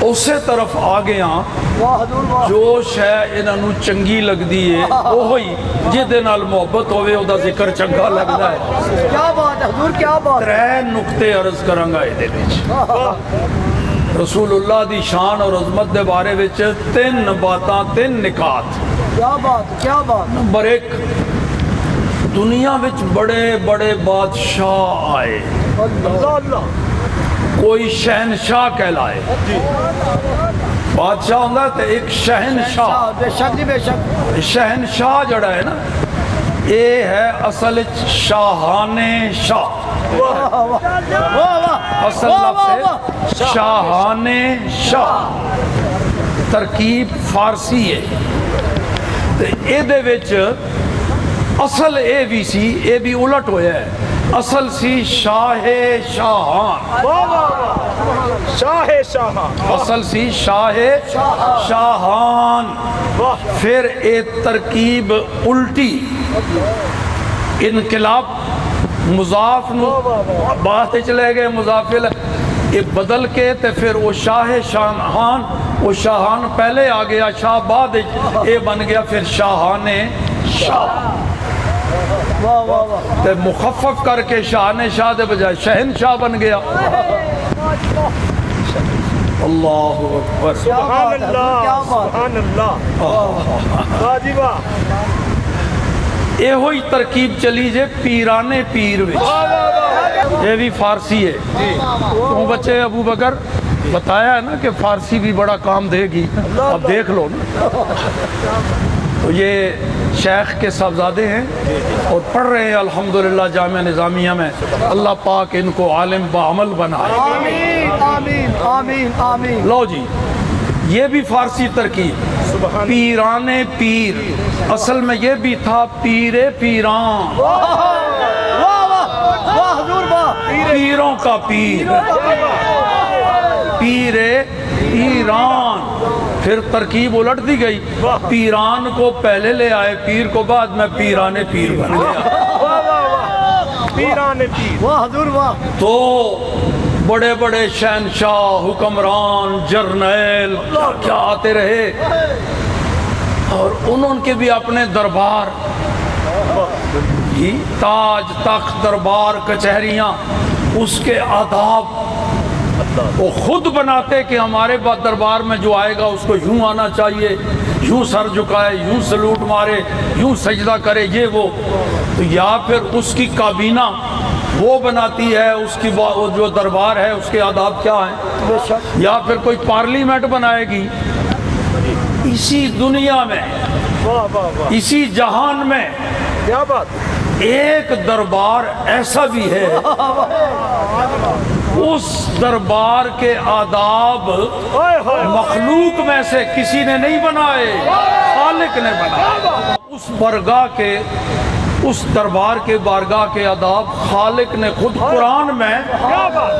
اسی طرف آ گیا جو شے انہوں چنگی لگدی ہے وہی جہدے نال محبت ہوئے او دا ذکر چنگا لگدا ہے. کیا بات ہے حضور کیا بات. 3 نقطے عرض کرانگا یہ وچ رسول اللہ دی شان اور عظمت دے بارے وچ 3 باتاں 3 نکات. کیا بات کیا بات. نمبر 1 دنیا وچ بڑے بڑے بادشاہ آئے اللہ اللہ. کوئی شہنشاہ کہلائے. بادشاہ ہوندہ تو ایک شہنشاہ. بے شک جی بے شک. شہنشاہ جڑا ہے نا یہ ہے اصل شاہان شاہ. اصل لفظ ہے شاہان شاہ. ترکیب فارسی ہے تو اے دے وچ اصل اے بھی سی اے بھی الٹ ہویا ہے. اصل سی شاہ شاہان. شاہ شاہان. اصل سی شاہ شاہان. پھر اے ترکیب الٹی انقلاب مضاف نو بات چلے گئے مضاف یہ بدل کے تے پھر وہ شاہ شاہان وہ شاہان پہلے آ گیا شاہ بعد یہ بن گیا پھر شاہان شاہ. تے مخفف کر کے شاہان شاہ دے بجائے شہنشاہ بن گیا. اللہ اکبر. سبحان اللہ سبحان اللہ. یہ ہوئی ترکیب چلی جے پیرانے پیر وچ. یہ بھی فارسی ہے. تو بچے ابو بکر بتایا ہے نا کہ فارسی بھی بڑا کام دے گی. اب دیکھ لو نا. تو یہ شیخ کے صاحبزادے ہیں اور پڑھ رہے ہیں الحمدللہ جامعہ نظامیہ میں. اللہ پاک ان کو عالم بعمل بنائے. آمین آمین آمین آمین. لو جی یہ بھی فارسی ترکیب پیرانے پیر. اصل میں یہ بھی تھا پیرے پیران. پیروں کا پیر پیرے پیران. پھر ترکیب الٹ دی گئی. پیران کو پہلے لے آئے پیر کو بعد میں پیرانے پیر بن گیا. پیرانے پیر. واہ حضور واہ. تو بڑے بڑے شہنشاہ حکمران جرنیل کیا آتے رہے اور انہوں کے بھی اپنے دربار تاج تخت دربار کچہریاں اس کے آداب وہ خود بناتے کہ ہمارے بعد دربار میں جو آئے گا اس کو یوں آنا چاہیے یوں سر جھکائے یوں سلوٹ مارے یوں سجدہ کرے یہ وہ. تو یا پھر اس کی کابینہ وہ بناتی ہے اس کی جو دربار ہے اس کے آداب کیا ہیں. یا پھر کوئی پارلیمنٹ بنائے گی. اسی دنیا میں اسی جہان میں کیا بات. ایک دربار ایسا بھی ہے اس دربار کے آداب مخلوق میں سے کسی نے نہیں بنائے خالق نے بنائے. اس برگاہ کے اس دربار کے بارگاہ کے آداب خالق نے خود قرآن میں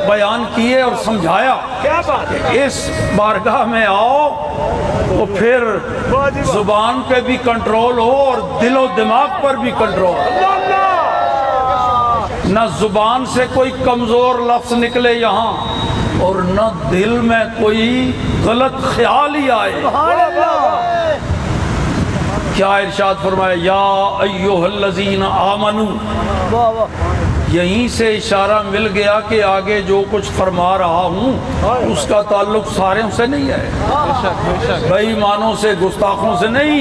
بیان کیے اور سمجھایا کہ اس بارگاہ میں آؤ تو پھر زبان پہ بھی کنٹرول ہو اور دل و دماغ پر بھی کنٹرول. نہ زبان سے کوئی کمزور لفظ نکلے یہاں اور نہ دل میں کوئی غلط خیال ہی آئے. کیا ارشاد فرمایا یا ایھا الذین آمنو. یہیں سے اشارہ مل گیا کہ آگے جو کچھ فرما رہا ہوں اس کا تعلق ساروں سے نہیں ہے بے ایمانوں سے گستاخوں سے نہیں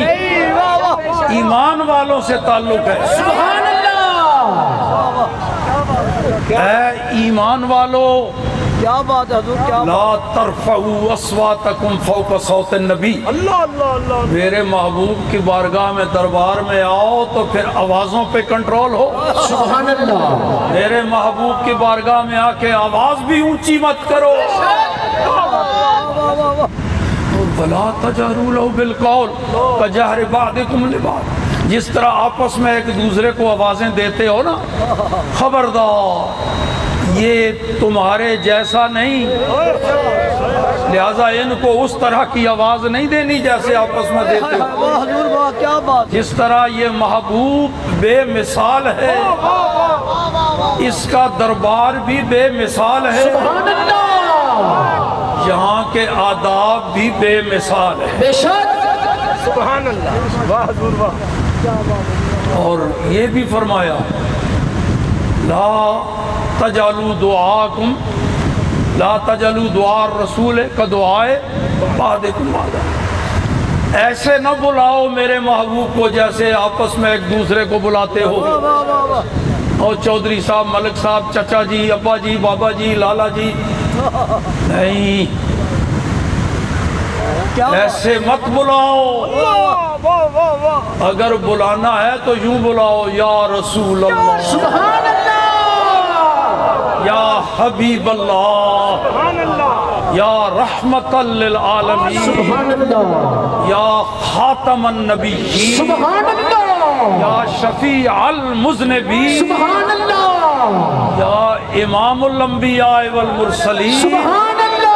ایمان والوں سے تعلق ہے. سبحان اللہ. اے ایمان والو کیا بات ہے حضور کیا. لا ترفعوا اصواتکم فوق صوت النبی. اللہ اللہ اللہ. میرے محبوب کی بارگاہ میں دربار میں آؤ تو پھر آوازوں پہ کنٹرول ہو. سبحان اللہ. میرے محبوب کی بارگاہ میں آ کے آواز بھی اونچی مت کرو. وَلَا تَجْهَرُوا لَهُ بِالْقَوْلِ كَجَهْرِ بَعْضِكُمْ لِبَعْضٍ. جس طرح آپس میں ایک دوسرے کو آوازیں دیتے ہو نا خبردار یہ تمہارے جیسا نہیں لہٰذا ان کو اس طرح کی آواز نہیں دینی جیسے آپس میں دیتے ہو. حضور واہ کیا بات. جس طرح یہ محبوب بے مثال ہے اس کا دربار بھی بے مثال ہے. یہاں کے آداب بھی بے مثال ہے. بے شک. سبحان اللہ. واہ حضور واہ. اور یہ بھی فرمایا لا تجعلوا دعاکم لا تجعلوا دعاء الرسول کدعائے بعضکم بعضا. ایسے نہ بلاؤ میرے محبوب کو جیسے آپس میں ایک دوسرے کو بلاتے ہو. واہ واہ واہ. اور چودھری صاحب، ملک صاحب، چچا جی، ابا جی، بابا جی، لالا جی، نہیں، کیا ایسے مت بلاؤ. واہ واہ واہ واہ. اگر بلانا ہے تو یوں بلاؤ، یا رسول اللہ، سبحان اللہ. یا حبیب اللہ، سبحان اللہ. یا رحمت للعالمین، سبحان اللہ. یا خاتم النبیین، سبحان اللہ. یا شفیع المذنبین، سبحان اللہ. یا امام الانبیاء والمرسلین. سبحان اللہ.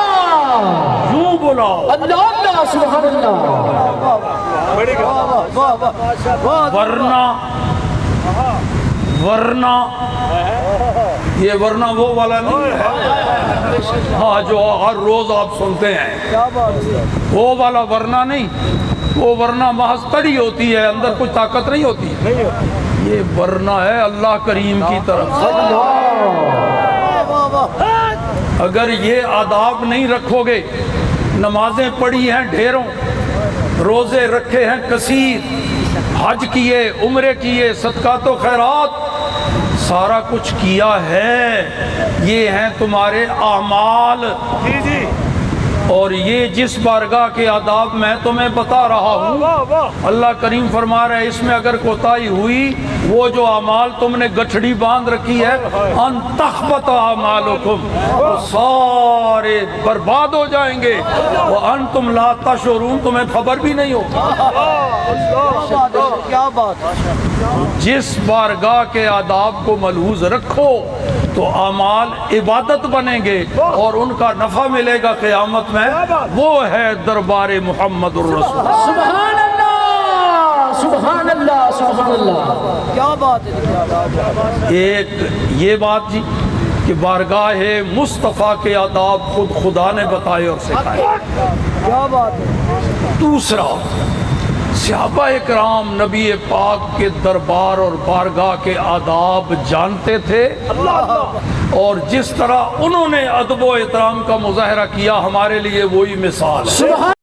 یوں بلاؤ. اللہ اللہ. سبحان اللہ. واہ واہ واہ واہ. ورنہ یہ ورنہ وہ والا نہیں ہے، ہاں جو ہر روز آپ سنتے ہیں، کیا بات ہے. وہ والا ورنہ نہیں. وہ ورنہ محض تڑی ہوتی ہے، اندر کچھ طاقت نہیں ہوتی. یہ ورنہ ہے اللہ کریم کی طرف سے. واہ واہ. اگر یہ آداب نہیں رکھو گے، نمازیں پڑھی ہیں ڈھیروں، روزے رکھے ہیں کثیر، حج کیے، عمرے کیے، صدقات و خیرات سارا کچھ کیا ہے، یہ ہیں تمہارے اعمال. جی جی. اور یہ جس بارگاہ کے آداب میں تمہیں بتا رہا ہوں، واہ واہ. اللہ کریم فرما رہے اس میں اگر کوتاہی ہوئی، وہ جو اعمال تم نے گٹھڑی باندھ رکھی ہے، ان تخبط اعمالکم، وہ سارے برباد ہو جائیں گے. وانتم لا تشعرون، تمہیں خبر بھی نہیں ہوگی. کیا بات ہے. کیا بات ہے. جس بارگاہ کے آداب کو ملحوظ رکھو تو اعمال عبادت بنیں گے اور ان کا نفع ملے گا قیامت میں. وہ ہے دربار محمد الرسول. سبحان اللہ. سبحان اللہ. سبحان اللہ. کیا بات ہے. کیا بات ہے. ایک یہ بات جی کہ بارگاہ مصطفیٰ کے آداب خود خدا نے بتائے اور سکھائے. کیا بات ہے. دوسرا، صحابہ اکرام نبی پاک کے دربار اور بارگاہ کے آداب جانتے تھے، اور جس طرح انہوں نے ادب و احترام کا مظاہرہ کیا ہمارے لیے وہی مثال ہے. سبحان